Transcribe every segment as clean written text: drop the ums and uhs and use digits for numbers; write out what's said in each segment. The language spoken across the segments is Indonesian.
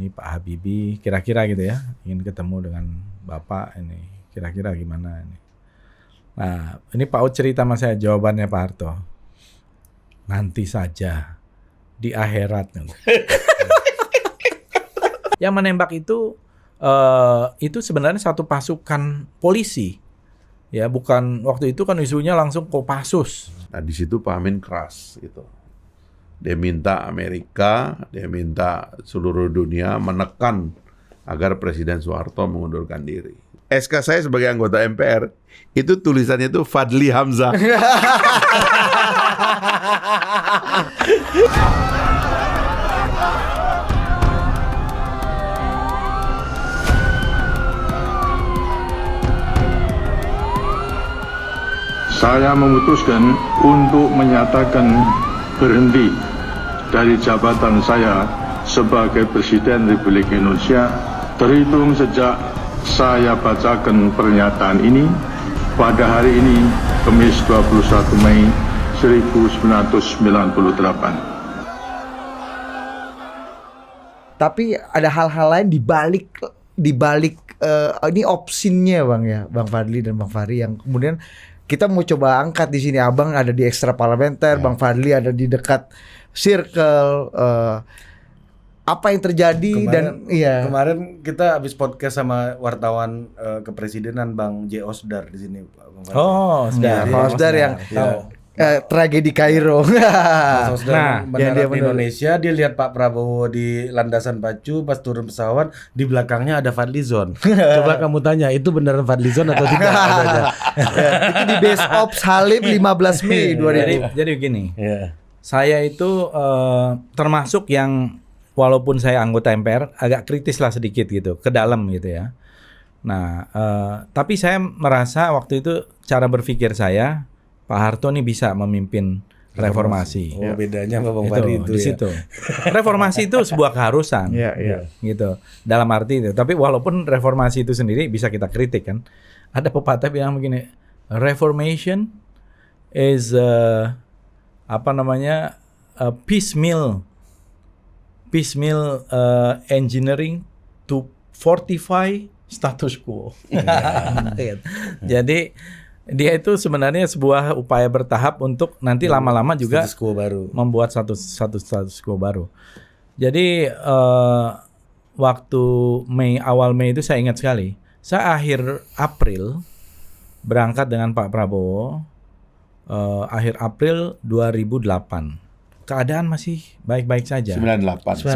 ini Pak Habibie kira-kira gitu ya, ingin ketemu dengan Bapak ini, kira-kira gimana ini. Nah, ini Pak Ud cerita sama saya jawabannya Pak Harto. Nanti saja di akhirat. Yang menembak itu sebenarnya satu pasukan polisi. Ya, bukan waktu itu kan isunya langsung Kopassus. Nah, di situ Pak Amin keras gitu. Dia minta Amerika, dia minta seluruh dunia menekan agar Presiden Soeharto mengundurkan diri. SK saya sebagai anggota MPR, itu tulisannya itu Fadli Hamzah. Saya memutuskan untuk menyatakan berhenti dari jabatan saya sebagai Presiden Republik Indonesia terhitung sejak saya bacakan pernyataan ini pada hari ini, Kamis 21 Mei 1998. Tapi ada hal-hal lain di balik ini opsinya Bang ya, Bang Fadli dan Bang Fahri yang kemudian kita mau coba angkat di sini. Abang ada di ekstra parlementer, Bang Fadli ada di dekat circle. Apa yang terjadi kemarin kita habis podcast sama wartawan kepresidenan Bang J. Osdar di sini, Bang Fadli. Oh, Pak Osdar yang tragedi Kairo. Nah, mendarat di Indonesia, dia lihat Pak Prabowo di landasan pacu, pas turun pesawat di belakangnya ada Fadlizon. Coba kamu tanya, itu beneran Fadlizon atau tidak? Itu di Base Ops Halim 15 Mei 2000. Jadi begini, saya itu termasuk yang walaupun saya anggota MPR agak kritis lah sedikit gitu ke dalam gitu ya. Nah, tapi saya merasa waktu itu cara berpikir saya Pak Harto nih bisa memimpin reformasi. Oh, bedanya sama Bang Fahri itu di situ. Reformasi itu sebuah keharusan. Gitu. Dalam arti itu. Tapi walaupun reformasi itu sendiri bisa kita kritik kan. Ada pepatah bilang begini, reformation is piecemeal engineering to fortify status quo. Jadi dia itu sebenarnya sebuah upaya bertahap untuk nanti lama-lama juga status quo baru. Membuat satu status quo baru. Jadi waktu awal Mei itu saya ingat sekali. Saya akhir April berangkat dengan Pak Prabowo akhir April 2008. Keadaan masih baik-baik saja. 98.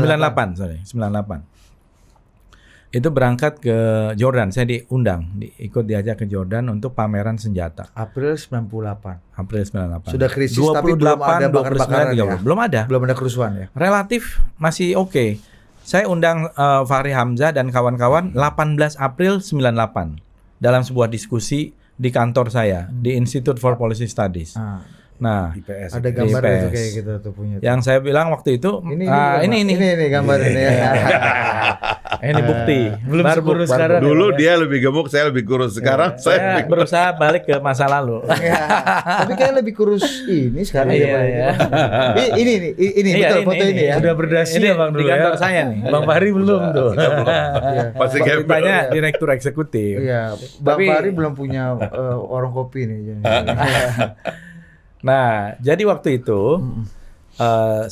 Itu berangkat ke Jordan, saya ikut diajak ke Jordan untuk pameran senjata. April 98. Sudah krisis 28, tapi belum ada bakar-bakaran ya? Belum ada kerusuhan ya. Relatif masih oke. Saya undang Fahri Hamzah dan kawan-kawan 18 April 98 dalam sebuah diskusi di kantor saya di Institute for Policy Studies. Nah, IPS. Ada gambar itu kayak gitu tuh punya. Yang saya bilang waktu itu ini gambar ini ya. Ini bukti. Belum kurus sekarang. Dulu dia lebih gemuk, saya lebih kurus. Sekarang saya lebih berusaha balik ke masa lalu. Tapi kayak lebih kurus ini sekarang Ini betul foto ini ya. Udah berdasi ya Bang di kantor saya nih. Bang Fahri belum tuh. Masih banyak direktur eksekutif. Iya, Bang Fahri belum punya warung kopi nih. Nah, jadi waktu itu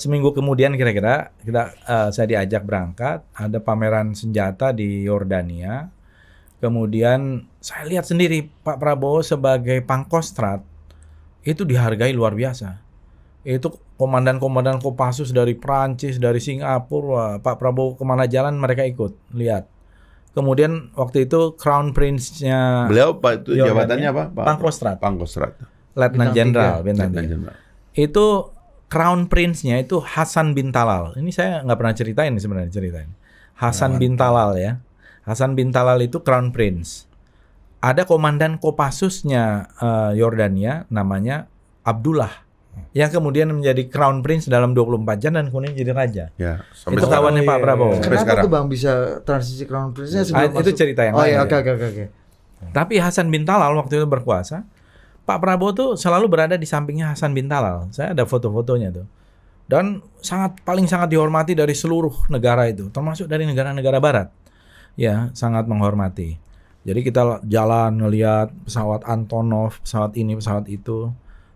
seminggu kemudian kira-kira saya diajak berangkat, ada pameran senjata di Yordania. Kemudian saya lihat sendiri Pak Prabowo sebagai Pangkostrat itu dihargai luar biasa. Itu komandan-komandan Kopassus dari Prancis, dari Singapura, Pak Prabowo kemana jalan mereka ikut lihat. Kemudian waktu itu Crown Prince-nya beliau Pak itu jabatannya apa? Pangkostrat. Letnan Jenderal. Itu Crown Prince-nya itu Hasan bin Talal. Ini saya nggak pernah ceritain sebenarnya Hasan bin Talal ya. Hasan bin Talal itu Crown Prince. Ada komandan Kopassusnya Yordania namanya Abdullah. Yang kemudian menjadi Crown Prince dalam 24 jam dan kemudian jadi raja. Ya, itu kawannya Pak Prabowo. Kenapa tuh Bang bisa transisi Crown Prince-nya sebelum itu cerita yang lain. Oke. Tapi Hasan bin Talal waktu itu berkuasa. Pak Prabowo tuh selalu berada di sampingnya Hasan bin Talal. Saya ada foto-fotonya tuh. dan paling sangat dihormati dari seluruh negara itu, termasuk dari negara-negara barat. Ya, sangat menghormati. Jadi kita jalan ngelihat pesawat Antonov, pesawat ini, pesawat itu.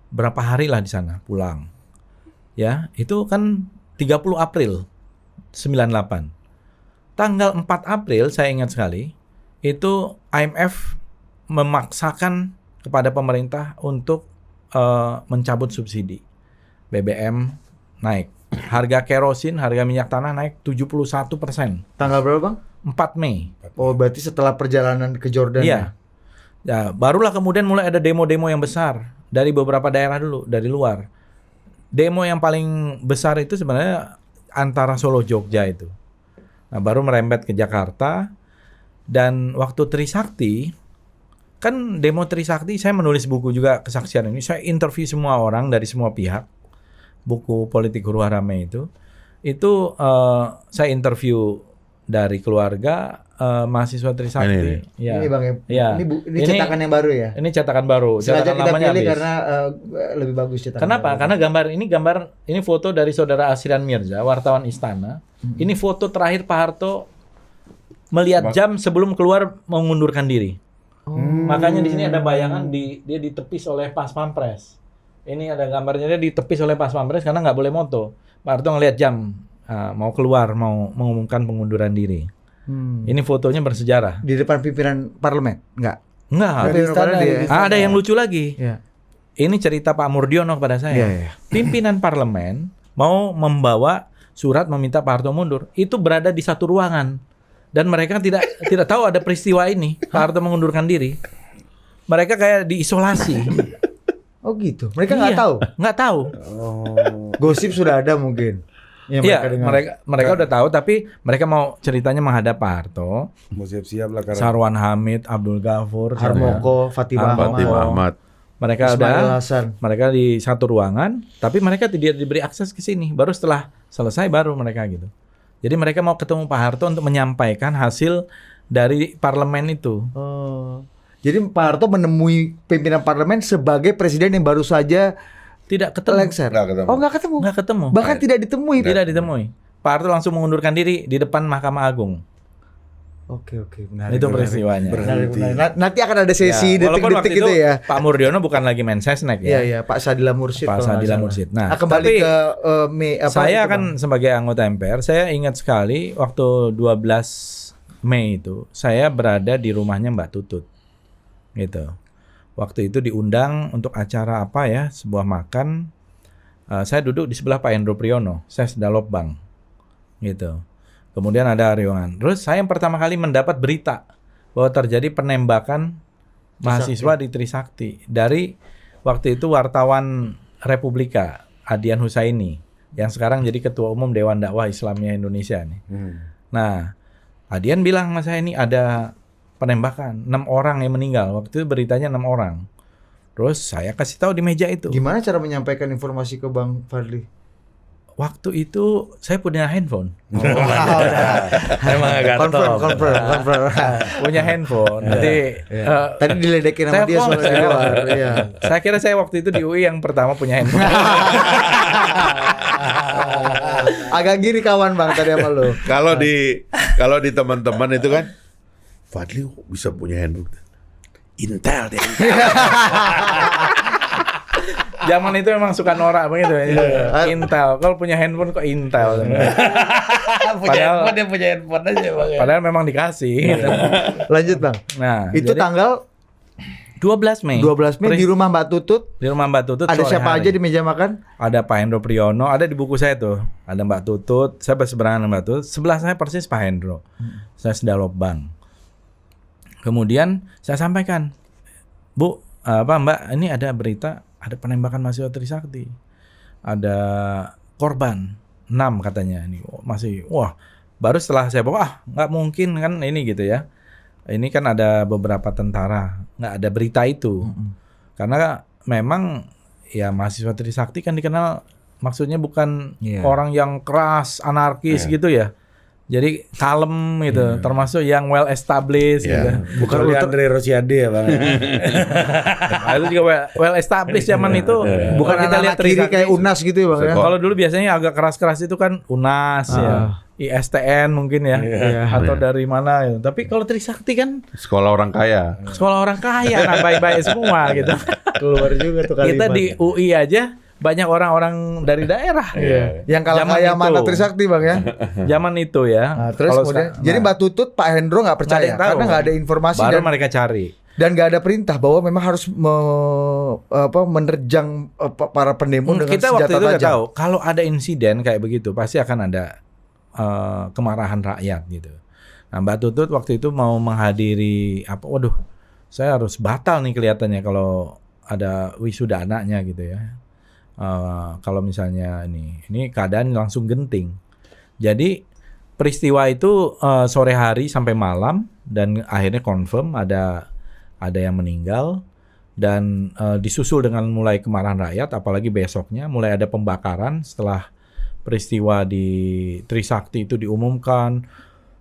Berapa hari lah di sana, pulang. Ya, itu kan 30 April 98. Tanggal 4 April saya ingat sekali, itu IMF memaksakan kepada pemerintah untuk mencabut subsidi. BBM naik. Harga kerosin, harga minyak tanah naik 71%. Tanggal berapa, Bang? 4 Mei. Oh, berarti setelah perjalanan ke Jordan. Iya. Ya, barulah kemudian mulai ada demo-demo yang besar dari beberapa daerah dulu, dari luar. Demo yang paling besar itu sebenarnya antara Solo Jogja itu. Nah, baru merembet ke Jakarta. Dan waktu Trisakti, kan demo Trisakti, saya menulis buku juga kesaksian ini. Saya interview semua orang dari semua pihak. Buku Politik Huru Hara itu saya interview dari keluarga mahasiswa Trisakti. Ini. Ya. Ini Bang Ya. ini cetakan yang baru ya. Ini cetakan baru. Sengaja Cetakan kita lamanya pilih habis. karena lebih bagus cetakan. Kenapa? baru. Karena gambar ini foto dari saudara Asrian Mirza, wartawan Istana. Ini foto terakhir Pak Harto melihat jam sebelum keluar mengundurkan diri. Makanya di sini ada bayangan dia ditepis oleh Pas Pampres. Ini ada gambarnya, dia ditepis oleh Pas Pampres karena nggak boleh moto. Pak Harto ngelihat jam, mau keluar, mau mengumumkan pengunduran diri. Ini fotonya bersejarah. Di depan pimpinan parlemen? Enggak. Enggak. Di istana dia. Ada yang lucu lagi. Iya. Ini cerita Pak Murdiono kepada saya. Iya, iya. Pimpinan parlemen mau membawa surat meminta Pak Harto mundur. Itu berada di satu ruangan. Dan mereka tidak tahu ada peristiwa ini. Pak Harto mengundurkan diri. Mereka kayak diisolasi. Oh gitu. Mereka nggak Iya, tahu. Nggak tahu. Gosip sudah ada mungkin. Yang Iya, dengar. mereka udah tahu, tapi mereka mau ceritanya menghadap Pak Harto, Mau siap-siap lah karena Sarwan Hamid, Abdul Ghafur, Harmoko, Fatimah Harmoko. Ahmad, mereka Ismail udah, Hasan. mereka di satu ruangan, tapi mereka tidak diberi akses ke sini. Baru setelah selesai baru mereka gitu. Jadi mereka mau ketemu Pak Harto untuk menyampaikan hasil dari parlemen itu. Oh. Jadi Pak Harto menemui pimpinan parlemen sebagai presiden yang baru saja Tidak ketemu. lengser. Nggak ketemu. Oh, nggak ketemu. Nggak ketemu. Bahkan tidak ditemui. Tidak ditemui. Pak Harto langsung mengundurkan diri di depan Mahkamah Agung. Oke, menarik. Itu peristiwanya. Menarik. Nanti akan ada sesi Ya, walaupun waktu detik-detik itu ya. Pak Murdiono bukan lagi Mensesnek ya. Iya, Pak Sadila Mursyid. Pak kalau nggak Sadila salah. Mursyid. Nah, kembali tapi ke saya itu, kan Bang? sebagai anggota MPR, saya ingat sekali waktu 12 Mei itu, saya berada di rumahnya Mbak Tutut. Gitu. Waktu itu diundang untuk acara apa ya, sebuah makan. Saya duduk di sebelah Pak Hendro Priyono, saya Sedalopbang. Gitu. Kemudian ada ruangan. Terus saya yang pertama kali mendapat berita bahwa terjadi penembakan mahasiswa di Trisakti dari waktu itu wartawan Republika Adian Husaini yang sekarang jadi ketua umum Dewan Dakwah Islamiyah Indonesia nih. Nah, Adian bilang sama saya ini ada penembakan, 6 orang yang meninggal. Waktu itu beritanya 6 orang. Terus saya kasih tahu di meja itu. Gimana cara menyampaikan informasi ke Bang Fadli? Waktu itu saya punya handphone. Emang agak confirm. Punya handphone. Jadi Tadi diledekin sama saya dia soalnya di luar. Iya. saya kira saya waktu itu di UI yang pertama punya handphone. Agak giri kawan Bang tadi sama lu. Kalau di teman-teman itu kan Fadli bisa punya handphone. Intel deh. Zaman itu memang suka norak begitu ya. Intel. Kalau punya handphone kok Intel. punya handphone aja Bang. Padahal memang dikasih. Gitu. Lanjut Bang. Nah, Itu jadi tanggal 12 Mei. 12 Mei di rumah Mbak Tutut. Di rumah Mbak Tutut. Ada sore siapa hari. aja di meja makan? Ada Pak Hendro Priyono, ada di buku saya tuh. Ada Mbak Tutut, saya berseberangan dengan Mbak Tutut. Sebelah saya persis Pak Hendro. Saya Sedalopbang. Kemudian saya sampaikan, Bu, Mbak, ini ada berita, ada penembakan mahasiswa Trisakti. Ada korban 6 katanya. Ini masih, wah. Baru setelah saya bawa, nggak mungkin kan ini gitu ya. Ini kan ada beberapa tentara, nggak ada berita itu. Karena memang ya mahasiswa Trisakti kan dikenal maksudnya bukan orang yang keras, anarkis gitu ya. Jadi kalem gitu, termasuk yang well established Iya. gitu. Bukan Andre Rosiade ya Bang. Nah, itu juga well established zaman itu. Bukan kita lihat anak kiri Trisakti. kayak Unas gitu ya Bang ya. Kalau dulu biasanya agak keras-keras itu kan Unas ya, ISTN mungkin ya, atau dari mana gitu. Tapi kalau Trisakti kan Sekolah orang kaya. sekolah orang kaya, anak baik-baik semua gitu. Keluar juga tuh kalimat. Kita di UI aja banyak orang-orang dari daerah. Yang kalah Zaman kaya itu. mana Trisakti Bang ya. Zaman itu ya. Nah, terus Kalau kemudian, sa- jadi nah, Mbak Tutut Pak Hendro nggak nggak ada percaya yang tahu. karena nggak ada informasi baru dan mereka cari. nggak ada perintah bahwa memang harus menerjang para pendemo dengan Kita waktu senjata itu udah tajam. tahu kalau ada insiden kayak begitu pasti akan ada kemarahan rakyat gitu. Nah, Mbak Tutut waktu itu mau menghadiri waduh, saya harus batal nih kelihatannya kalau ada wisuda anaknya gitu ya. Kalau misalnya ini keadaan langsung genting. Jadi peristiwa itu sore hari sampai malam dan akhirnya confirm ada yang meninggal dan disusul dengan mulai kemarahan rakyat, apalagi besoknya mulai ada pembakaran setelah peristiwa di Trisakti itu diumumkan.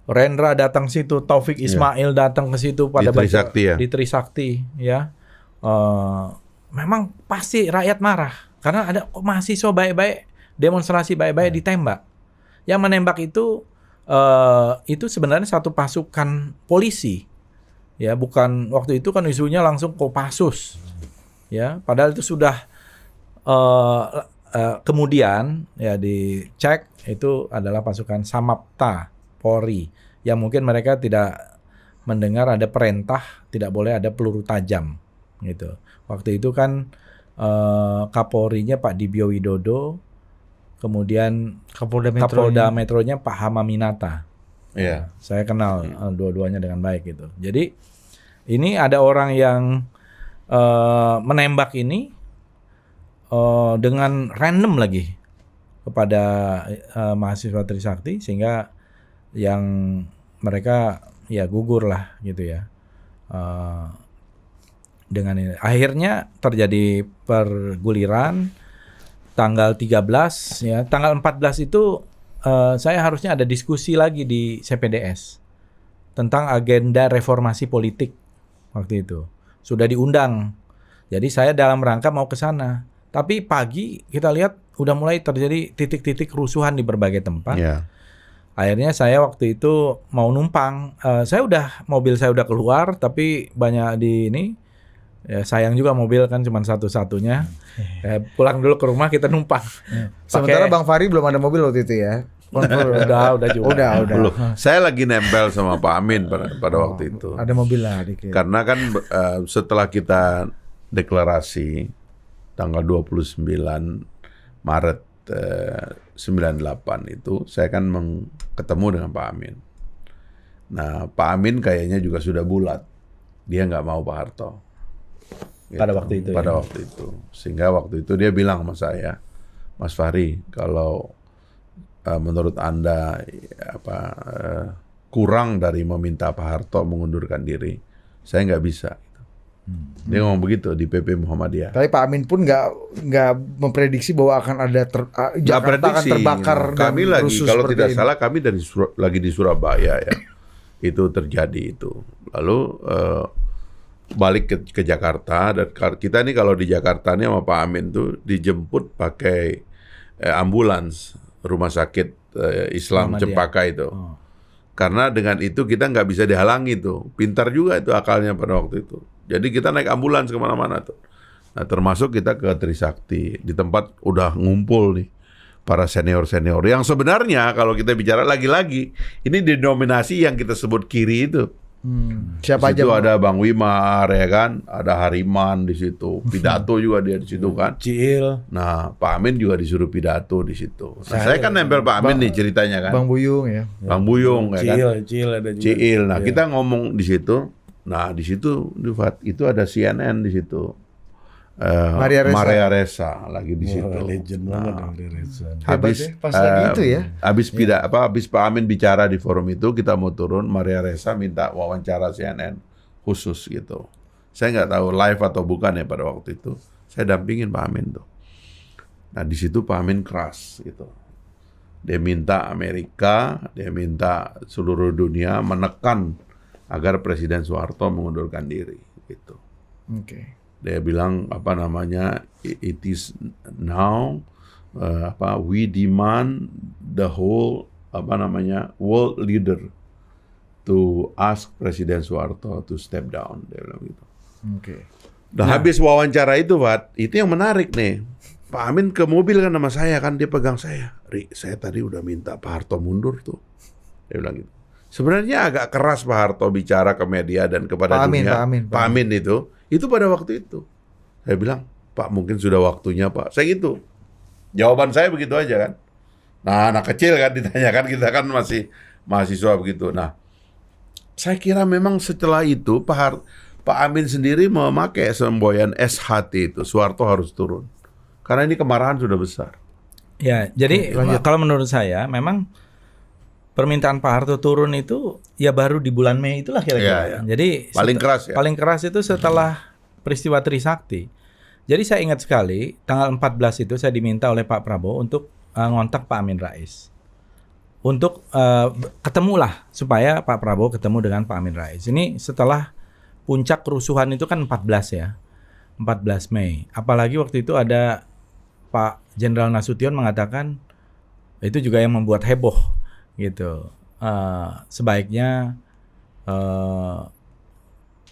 Rendra datang situ, Taufik Ismail datang ke situ pada Di Trisakti ya? Di Trisakti ya. Memang pasti rakyat marah karena ada mahasiswa baik-baik demonstrasi baik-baik ditembak. Yang menembak itu sebenarnya satu pasukan polisi. Ya, bukan waktu itu kan isunya langsung Kopassus. Ya, padahal itu sudah kemudian ya dicek itu adalah pasukan Samapta Polri yang mungkin mereka tidak mendengar ada perintah tidak boleh ada peluru tajam gitu. Waktu itu kan Kapolrinya Pak Dibyo Widodo, kemudian Kapolda Metronya Pak Hamaminata. Iya. Saya kenal dua-duanya dengan baik gitu. Jadi ini ada orang yang menembak ini dengan random lagi kepada mahasiswa Trisakti sehingga yang mereka ya gugur lah gitu ya. Dengan ini akhirnya terjadi perguliran tanggal 13 ya. Tanggal 14 itu saya harusnya ada diskusi lagi di CPDS tentang agenda reformasi politik waktu itu. Sudah diundang. Jadi saya dalam rangka mau ke sana. Tapi pagi kita lihat udah mulai terjadi titik-titik kerusuhan di berbagai tempat. Iya. Akhirnya saya waktu itu mau numpang. Mobil saya udah keluar tapi banyak di ini. Ya, sayang juga mobil kan cuma satu-satunya. Pulang dulu ke rumah kita numpang. Sementara Bang Fahri belum ada mobil waktu itu ya. Udah juga. Udah. Belum. Saya lagi nempel sama Pak Amin pada waktu itu. Ada mobil lah dikit. Karena kan setelah kita deklarasi tanggal 29 Maret 98 itu, saya kan ketemu dengan Pak Amin. Nah, Pak Amin kayaknya juga sudah bulat. Dia nggak mau Pak Harto. Gitu. Pada waktu itu. Pada waktu itu. Sehingga waktu itu dia bilang sama saya, Mas Fahri, kalau menurut Anda kurang dari meminta Pak Harto mengundurkan diri, saya nggak bisa. Dia ngomong begitu di PP Muhammadiyah. Tapi Pak Amin pun nggak memprediksi bahwa akan ada Jakarta akan terbakar dan Kami lagi, rusuh kalau seperti tidak ini. salah kami lagi di Surabaya ya. Itu terjadi itu. Lalu balik ke Jakarta, dan kita nih kalau di Jakarta nih sama Pak Amin tuh dijemput pakai ambulans rumah sakit Islam Muhammadiyah. Cempaka itu. Karena dengan itu kita nggak bisa dihalangi tuh. Pintar juga itu akalnya pada waktu itu. Jadi kita naik ambulans kemana-mana tuh. Nah, termasuk kita ke Trisakti, di tempat udah ngumpul nih para senior-senior yang sebenarnya kalau kita bicara lagi-lagi ini denominasi yang kita sebut kiri itu. Siapa Di situ aja? ada Bang Wimar ya kan, ada Hariman di situ, pidato juga dia di situ kan. Ciil. Nah, Pak Amin juga disuruh pidato di situ. Nah, saya kan nempel Pak Amin nih ceritanya kan. Bang Buyung ya. Bang Buyung ya kan. Ciil ada juga. Ciil. Nah, kita ngomong di situ. Nah, di situ itu ada CNN di situ. Maria Ressa lagi di situ. Wah, legend banget Maria Ressa. Habis Hebat ya, pas lagi itu ya. Habis Pak Amin bicara di forum itu, kita mau turun, Maria Ressa minta wawancara CNN khusus gitu. Saya nggak tahu live atau bukan ya pada waktu itu. Saya dampingin Pak Amin tuh. Nah, di situ Pak Amin keras gitu. Dia minta Amerika, dia minta seluruh dunia menekan agar Presiden Soeharto mengundurkan diri. Gitu. Oke. Dia bilang it is now we demand the whole world leader to ask Presiden Soeharto to step down. Dia bilang gitu. Oke. Nah, habis wawancara itu, Pak, itu yang menarik nih. Pak Amin ke mobil kan sama saya kan, dia pegang saya. Ri, saya tadi udah minta Pak Harto mundur tuh. Dia bilang gitu. Sebenarnya agak keras Pak Harto bicara ke media dan kepada dunia. Pak Amin itu pada waktu itu. Saya bilang, Pak mungkin sudah waktunya Pak. Saya gitu. Jawaban saya begitu aja kan. Nah, anak kecil kan ditanyakan, kita kan masih mahasiswa begitu. Nah, saya kira memang setelah itu Pak Amin sendiri memakai semboyan SHT itu, Soeharto harus turun. Karena ini kemarahan sudah besar. Ya, jadi kalau menurut saya memang permintaan Pak Harto turun itu ya baru di bulan Mei itulah kira-kira. Ya. Jadi paling keras ya. Paling keras itu setelah peristiwa Trisakti. Jadi saya ingat sekali tanggal 14 itu saya diminta oleh Pak Prabowo untuk ngontak Pak Amin Rais. Untuk ketemulah supaya Pak Prabowo ketemu dengan Pak Amin Rais. Ini setelah puncak kerusuhan itu kan 14 ya. 14 Mei. Apalagi waktu itu ada Pak Jenderal Nasution mengatakan itu juga yang membuat heboh gitu. Sebaiknya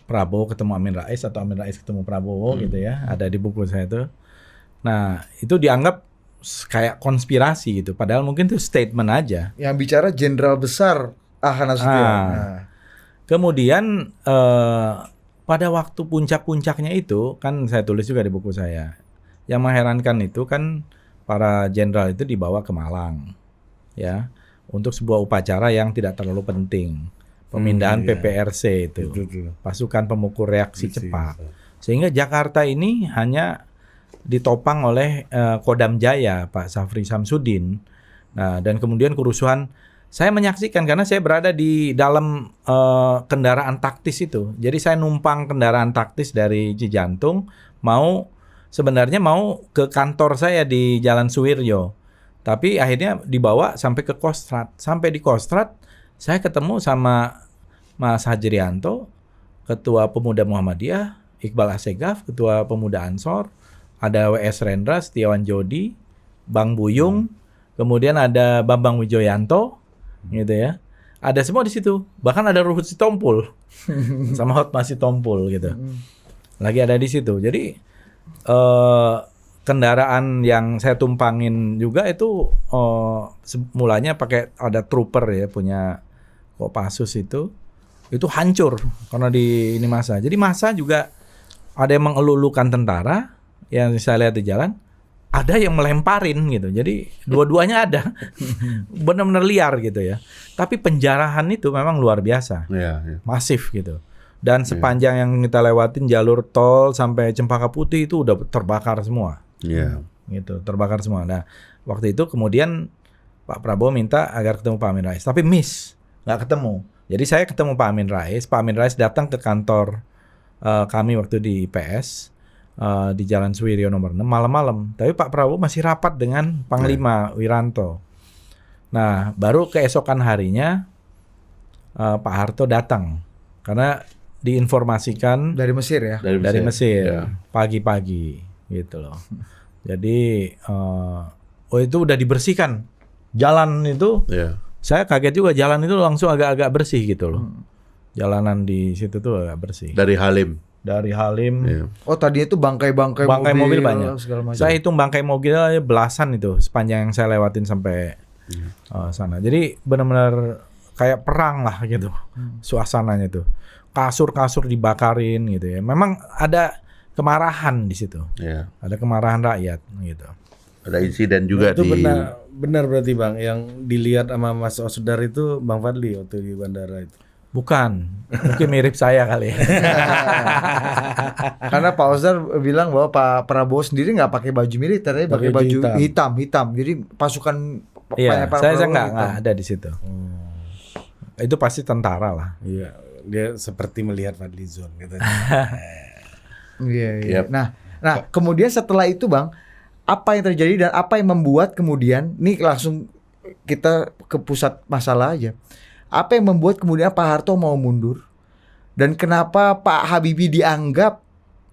Prabowo ketemu Amin Rais atau Amin Rais ketemu Prabowo gitu ya. Ada di buku saya itu. Nah, itu dianggap kayak konspirasi gitu. Padahal mungkin itu statement aja. Yang bicara Jenderal Besar Nasution. Kemudian pada waktu puncak-puncaknya itu kan saya tulis juga di buku saya. Yang mengherankan itu kan para jenderal itu dibawa ke Malang ya untuk sebuah upacara yang tidak terlalu penting. Pemindahan PPRC itu. Pasukan pemukul reaksi cepat. Sehingga Jakarta ini hanya ditopang oleh Kodam Jaya Pak Safri Samsudin. Nah, dan kemudian kerusuhan saya menyaksikan karena saya berada di dalam kendaraan taktis itu. Jadi saya numpang kendaraan taktis dari Cijantung sebenarnya mau ke kantor saya di Jalan Suwiryo. Tapi akhirnya dibawa sampai ke Kostrad. Sampai di Kostrad saya ketemu sama Mas Hajrianto, Ketua Pemuda Muhammadiyah, Iqbal Assegaf, Ketua Pemuda Ansor, ada W.S. Rendra, Setiawan Jodi, Bang Buyung, kemudian ada Bambang Wijoyanto, gitu ya. Ada semua di situ. Bahkan ada Ruhut Sitompul sama Hotma Sitompul gitu. Lagi ada di situ. Jadi kendaraan yang saya tumpangin juga itu mulanya pakai ada trooper ya punya Kopassus itu hancur karena di ini massa. Jadi massa juga ada yang mengelulukan tentara yang saya lihat di jalan, ada yang melemparin gitu. Jadi dua-duanya ada. Benar-benar liar gitu ya. Tapi penjarahan itu memang luar biasa. Masif gitu. Dan sepanjang yang kita lewatin jalur tol sampai Cempaka Putih itu udah terbakar semua. Gitu, terbakar semua. Nah, waktu itu kemudian Pak Prabowo minta agar ketemu Pak Amin Rais, tapi nggak ketemu. Jadi saya ketemu Pak Amin Rais. Pak Amin Rais datang ke kantor kami waktu di IPS di Jalan Suwiryo nomor 6 malam-malam. Tapi Pak Prabowo masih rapat dengan Panglima Wiranto. Nah, baru keesokan harinya Pak Harto datang karena diinformasikan dari Mesir ya. Dari Mesir pagi-pagi gitu loh. Jadi itu udah dibersihkan jalan itu. Saya kaget juga jalan itu langsung agak-agak bersih gitu loh. Jalanan di situ tuh agak bersih. Dari Halim. Oh, tadinya itu bangkai mobil banyak. Segala macam. Saya hitung bangkai mobil belasan itu sepanjang yang saya lewatin sampai sana. Jadi benar-benar kayak perang lah gitu suasananya tuh. Kasur-kasur dibakarin gitu ya. Memang ada kemarahan di situ. Ada kemarahan rakyat gitu. Ada insiden juga itu di benar berarti Bang yang dilihat sama Mas Osdar itu Bang Fadli waktu di bandara itu. Bukan, mungkin mirip saya kali ya. Karena Pak Osdar bilang bahwa Pak Prabowo sendiri nggak pakai baju militer, tapi pakai baju hitam. Jadi pasukan Iya, saya nggak ada di situ. Itu pasti tentara lah. Iya, dia seperti melihat Fadlizon gitu. Iya. Nah, kemudian setelah itu Bang, apa yang terjadi dan apa yang membuat kemudian nih langsung kita ke pusat masalah aja. Apa yang membuat kemudian Pak Harto mau mundur? Dan kenapa Pak Habibie dianggap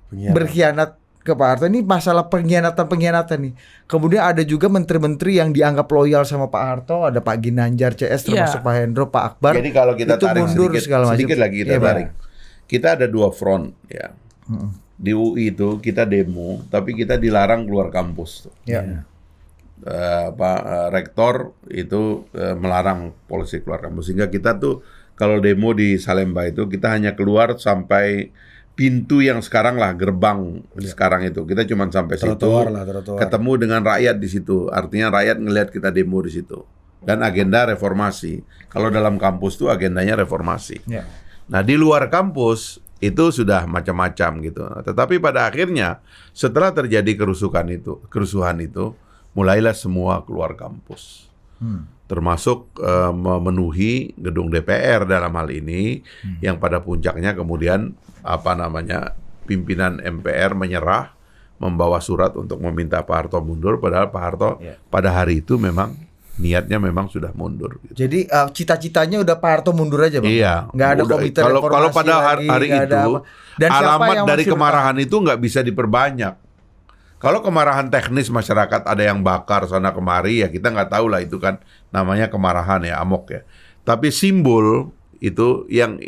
berkhianat ke Pak Harto? Ini masalah pengkhianatan nih. Kemudian ada juga menteri-menteri yang dianggap loyal sama Pak Harto, ada Pak Ginanjar CS termasuk Pak Hendro, Pak Akbar. Jadi kalau kita itu tarik mundur sedikit lagi kita Iya, tarik. Kita ada 2 front ya. Di UI itu kita demo, tapi kita dilarang keluar kampus tuh. Ya. Rektor itu melarang polisi keluar kampus, sehingga kita tuh kalau demo di Salemba itu kita hanya keluar sampai pintu yang sekarang lah, gerbang sekarang itu kita cuma sampai Trotoar situ, ketemu dengan rakyat di situ, artinya rakyat ngelihat kita demo di situ, dan agenda reformasi. Kalau dalam kampus tuh agendanya reformasi. Ya. Nah di luar kampus itu sudah macam-macam gitu. Tetapi pada akhirnya setelah terjadi kerusuhan itu mulailah semua keluar kampus. Termasuk memenuhi gedung DPR dalam hal ini, yang pada puncaknya kemudian pimpinan MPR menyerah, membawa surat untuk meminta Pak Harto mundur, padahal Pak Harto pada hari itu memang niatnya memang sudah mundur. Gitu. Jadi cita-citanya udah Pak Harto mundur aja, Bang? Iya. Nggak ada komite reformasi kalau pada lagi, hari nggak ada itu, apa. Dan alamat dari masih kemarahan itu nggak bisa diperbanyak. Kalau kemarahan teknis masyarakat ada yang bakar sana kemari, ya kita nggak tahu lah, itu kan namanya kemarahan ya, amok ya. Tapi simbol itu yang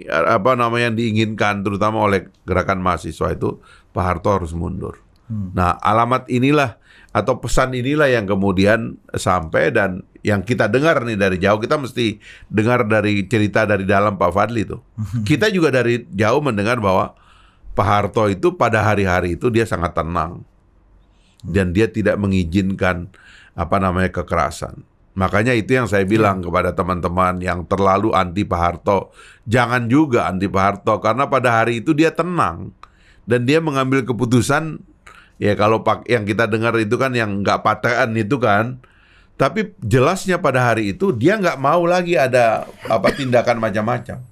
diinginkan terutama oleh gerakan mahasiswa itu, Pak Harto harus mundur. Nah, alamat inilah atau pesan inilah yang kemudian sampai, dan yang kita dengar nih dari jauh, kita mesti dengar dari cerita dari dalam Pak Fadli itu. Kita juga dari jauh mendengar bahwa Pak Harto itu pada hari-hari itu dia sangat tenang. Dan dia tidak mengizinkan kekerasan. Makanya itu yang saya bilang kepada teman-teman yang terlalu anti Pak Harto, jangan juga anti Pak Harto, karena pada hari itu dia tenang dan dia mengambil keputusan. Ya kalau yang kita dengar itu kan yang nggak patean itu kan, tapi jelasnya pada hari itu dia nggak mau lagi ada tindakan macam-macam.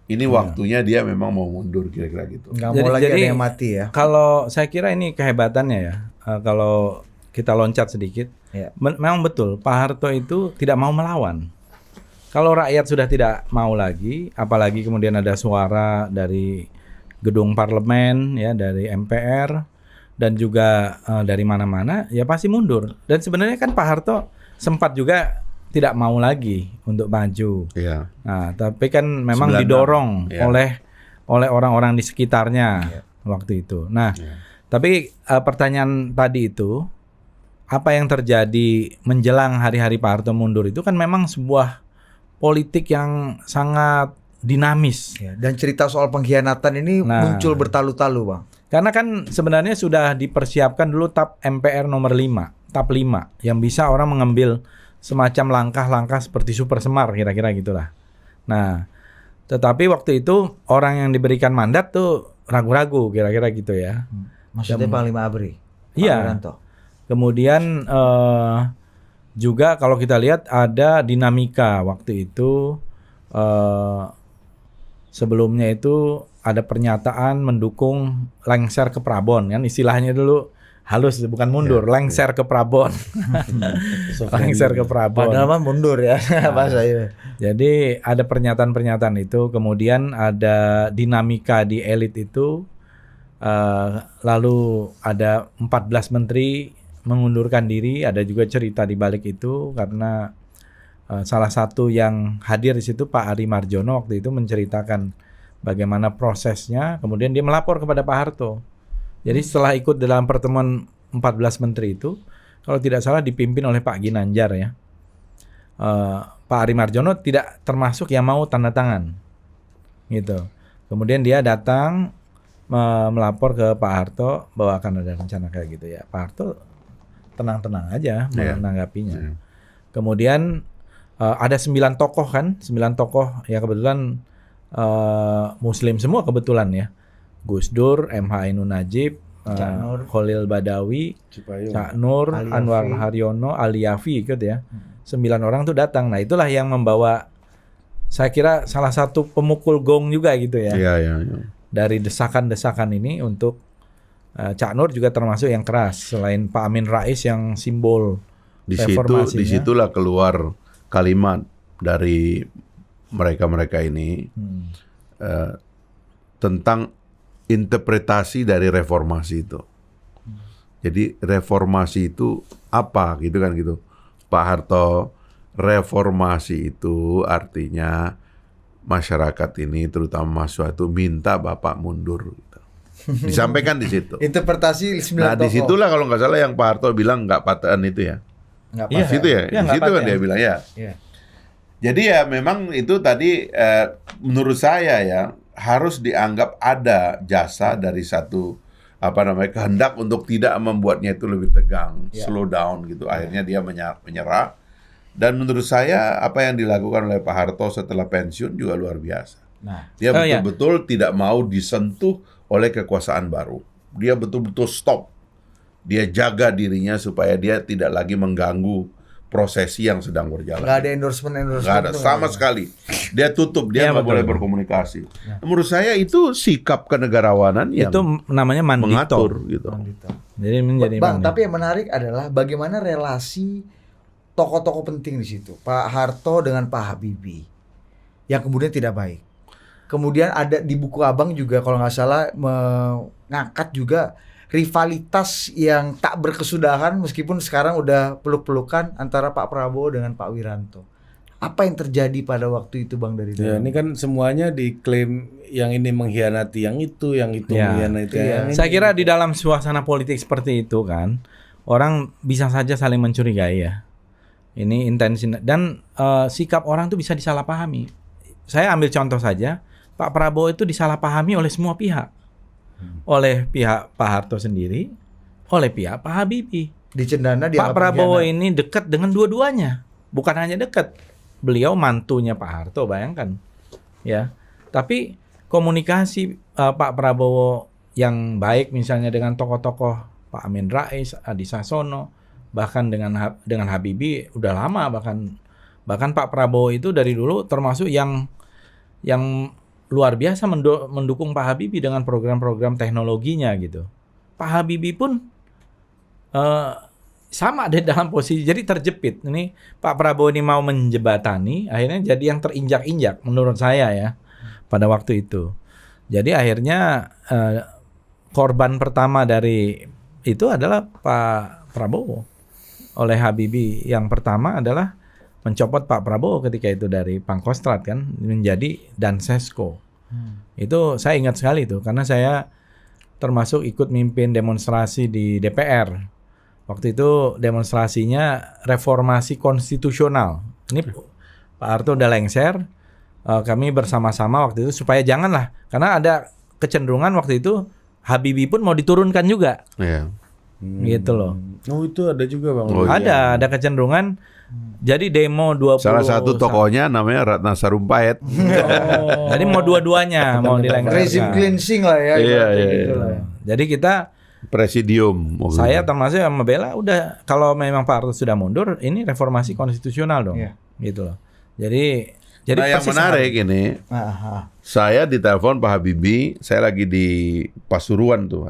Ini waktunya dia memang mau mundur, kira-kira gitu. nggak mau lagi ada yang mati ya. Kalau saya kira ini kehebatannya ya, kalau kita loncat sedikit, memang betul Pak Harto itu tidak mau melawan. Kalau rakyat sudah tidak mau lagi, apalagi kemudian ada suara dari gedung parlemen, ya dari MPR, dan juga dari mana-mana, ya pasti mundur. Dan sebenarnya kan Pak Harto sempat juga tidak mau lagi untuk maju. Iya. Nah, tapi kan memang 96, didorong ya. oleh orang-orang di sekitarnya waktu itu. Nah, tapi pertanyaan tadi itu, apa yang terjadi menjelang hari-hari Pak Harto mundur itu kan memang sebuah politik yang sangat dinamis. Ya, dan cerita soal pengkhianatan ini muncul bertalu-talu, Bang. Karena kan sebenarnya sudah dipersiapkan dulu TAP MPR nomor 5, TAP 5, yang bisa orang mengambil semacam langkah-langkah seperti Super Semar, kira-kira gitulah. Nah, tetapi waktu itu orang yang diberikan mandat tuh ragu-ragu, kira-kira gitu ya. Maksudnya Panglima ABRI? Iya. Kemudian juga kalau kita lihat ada dinamika waktu itu, sebelumnya itu ada pernyataan mendukung lengser ke Prabon, kan istilahnya dulu halus, bukan mundur, lengser ke Prabon. Lengser ke Prabon. Padahal mah mundur ya. Bahasa Jadi ada pernyataan-pernyataan itu, kemudian ada dinamika di elit itu, lalu ada 14 menteri mengundurkan diri, ada juga cerita di balik itu karena salah satu yang hadir di situ Pak Ari Marjono waktu itu menceritakan bagaimana prosesnya, kemudian dia melapor kepada Pak Harto. Jadi setelah ikut dalam pertemuan 14 menteri itu, kalau tidak salah dipimpin oleh Pak Ginanjar ya, Pak Ari Marjono tidak termasuk yang mau tanda tangan, gitu. Kemudian dia datang melapor ke Pak Harto bahwa akan ada rencana kayak gitu ya. Pak Harto tenang-tenang aja menanggapinya. Kemudian ada 9 tokoh kan, 9 tokoh ya kebetulan Muslim semua kebetulan ya. Gus Dur, MH Ainun Najib, Khalil Badawi, Cak Nur, Anwar Haryono, Ali Yafi ikut ya. 9 orang tuh datang. Nah, itulah yang membawa, saya kira salah satu pemukul gong juga gitu ya. Iya. Dari desakan-desakan ini untuk Cak Nur juga termasuk yang keras, selain Pak Amin Rais yang simbol reformasinya. Disitulah keluar kalimat dari mereka-mereka ini tentang interpretasi dari reformasi itu. Jadi reformasi itu apa gitu kan gitu. Pak Harto, reformasi itu artinya masyarakat ini terutama mahasiswa itu minta Bapak mundur gitu. Disampaikan di situ. Interpretasi 9 Nah, tokoh. disitulah kalau nggak salah yang Pak Harto bilang nggak paten itu ya. Nggak Di apa-apa. situ ya, Iya, di nggak situ kan paten. dia bilang ya. Iya. Jadi ya memang itu tadi menurut saya ya harus dianggap ada jasa dari satu kehendak untuk tidak membuatnya itu lebih tegang, slow down gitu. Akhirnya dia menyerah. Dan menurut saya apa yang dilakukan oleh Pak Harto setelah pensiun juga luar biasa. Nah, Dia Oh, iya. betul-betul tidak mau disentuh oleh kekuasaan baru. Dia betul-betul stop. Dia jaga dirinya supaya dia tidak lagi mengganggu prosesi yang sedang berjalan. nggak ada endorsement Nggak ada tuh, sama nggak ada. sekali. Dia tutup, dia Iya, nggak betul. boleh berkomunikasi. Menurut saya itu sikap kenegarawanan yang Itu namanya mandito. mengatur gitu. Jadi menjadi Bang, mandito. tapi yang menarik adalah bagaimana relasi tokoh-tokoh penting di situ. Pak Harto dengan Pak Habibie yang kemudian tidak baik. Kemudian ada di buku Abang juga kalau nggak salah mengangkat juga rivalitas yang tak berkesudahan meskipun sekarang udah peluk-pelukan antara Pak Prabowo dengan Pak Wiranto. Apa yang terjadi pada waktu itu Bang dari Ya, ini kan semuanya diklaim yang ini mengkhianati yang itu Ya. mengkhianati yang ini. Saya kira di dalam suasana politik seperti itu kan, orang bisa saja saling mencurigai ya. Ini intensi dan sikap orang tuh bisa disalahpahami. Saya ambil contoh saja, Pak Prabowo itu disalahpahami oleh semua pihak. Oleh pihak Pak Harto sendiri, oleh pihak Pak Habibie. di Cendana dia Pak Prabowo ini dekat dengan dua-duanya. Bukan hanya dekat. Beliau mantunya Pak Harto, bayangkan. Ya. Tapi komunikasi Pak Prabowo yang baik misalnya dengan tokoh-tokoh Pak Amin Rais, Adi Sasono, bahkan dengan Habibie udah lama bahkan Pak Prabowo itu dari dulu termasuk yang luar biasa mendukung Pak Habibie dengan program-program teknologinya gitu. Pak Habibie pun sama di dalam posisi jadi terjepit. Ini Pak Prabowo ini mau menjebatani, akhirnya jadi yang terinjak-injak menurut saya ya pada waktu itu. Jadi akhirnya korban pertama dari itu adalah Pak Prabowo oleh Habibie. Yang pertama adalah mencopot Pak Prabowo ketika itu dari Pangkostrat kan menjadi Dansesko. Itu saya ingat sekali itu karena saya termasuk ikut mimpin demonstrasi di DPR. Waktu itu demonstrasinya reformasi konstitusional. Ini Pak Harto udah lengser, kami bersama-sama waktu itu supaya janganlah karena ada kecenderungan waktu itu Habibie pun mau diturunkan juga. Iya. Gitu loh. Oh, itu ada juga Bang. Oh, iya. Ada kecenderungan. Jadi demo 20 Salah satu tokohnya namanya Ratna Sarumpait. Jadi mau dua-duanya mau Rezim dilengserkan. cleansing lah ya. Iya, ibaratnya iya, gitu iya. lah ya. Jadi kita Presidium. saya termasuk yang membela udah kalau memang Pak Harto sudah mundur ini reformasi konstitusional dong. Iya. Gitu loh. Jadi Nah, yang persis menarik ini, Ah, saya ditelepon Pak Habibie, saya lagi di Pasuruan tuh,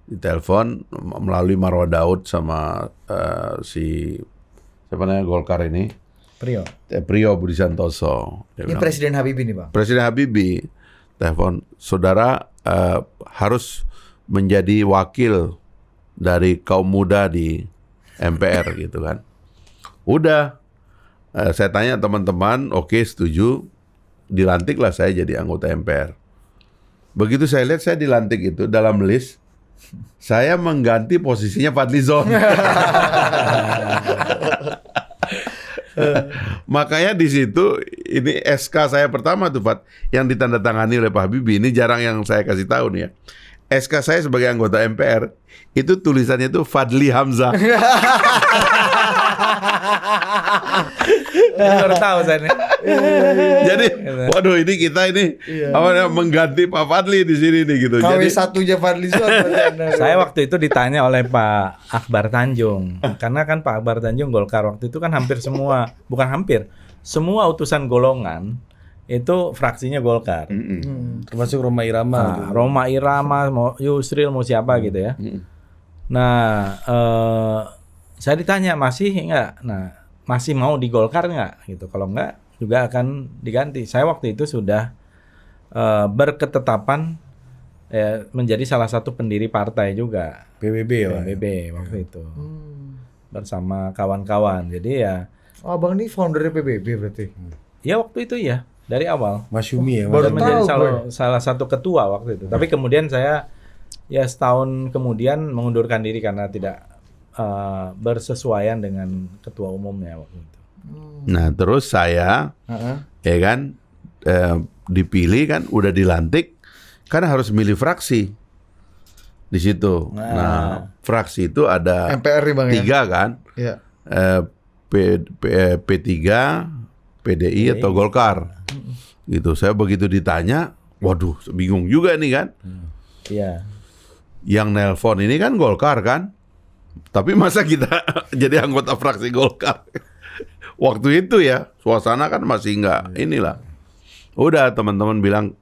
ditelepon melalui Marwah Daud sama si siapa namanya Golkar ini, Priyo. Priyo Budi Santoso. Dia ini bilang, Presiden Habibie nih Bang. Presiden Habibie telepon, saudara harus menjadi wakil dari kaum muda di MPR gitu kan. Udah, saya tanya teman-teman, oke setuju, dilantiklah saya jadi anggota MPR. Begitu saya lihat saya dilantik itu dalam list, saya mengganti posisinya Fadlizon. Makanya di situ ini SK saya pertama tuh Fat yang ditandatangani oleh Pak Habibie, ini jarang yang saya kasih tahu nih ya. SK saya sebagai anggota MPR itu tulisannya itu Fadli Hamzah. Baru tahu saya nih. Jadi, waduh ini kita ini mengganti Pak Fadli di sini nih gitu. KW Jadi satunya Fadlizon. Saya waktu itu ditanya oleh Pak Akbar Tanjung. Karena kan Pak Akbar Tanjung Golkar waktu itu kan hampir semua, bukan hampir, semua utusan golongan itu fraksinya Golkar. Termasuk Roma Irama. Nah, Roma Irama, mau Yusril, mau siapa gitu ya. Nah, saya ditanya masih enggak. Nah, masih mau di Golkar nggak gitu. Kalau nggak juga akan diganti. Saya waktu itu sudah berketetapan menjadi salah satu pendiri partai juga. PBB ya, Pak? PBB waktu itu. Bersama kawan-kawan. Jadi ya. Oh, Abang ini founder PBB berarti? Ya waktu itu ya. Dari awal. Mas Yumi ya? Baru Saya menjadi tahu salah satu ketua waktu itu. Tapi kemudian saya ya setahun kemudian mengundurkan diri karena tidak bersesuaian dengan ketua umumnya waktu itu. Nah terus saya ya kan dipilih kan, udah dilantik kan harus milih fraksi di situ. Nah fraksi itu ada MPR nih Bang 3 kan, ya? P3, PDI atau Golkar gitu. Saya begitu ditanya, waduh bingung juga nih kan. Iya. Yang nelpon ini kan Golkar kan, tapi masa kita jadi anggota fraksi Golkar? Waktu itu ya suasana kan masih nggak inilah. Udah teman-teman bilang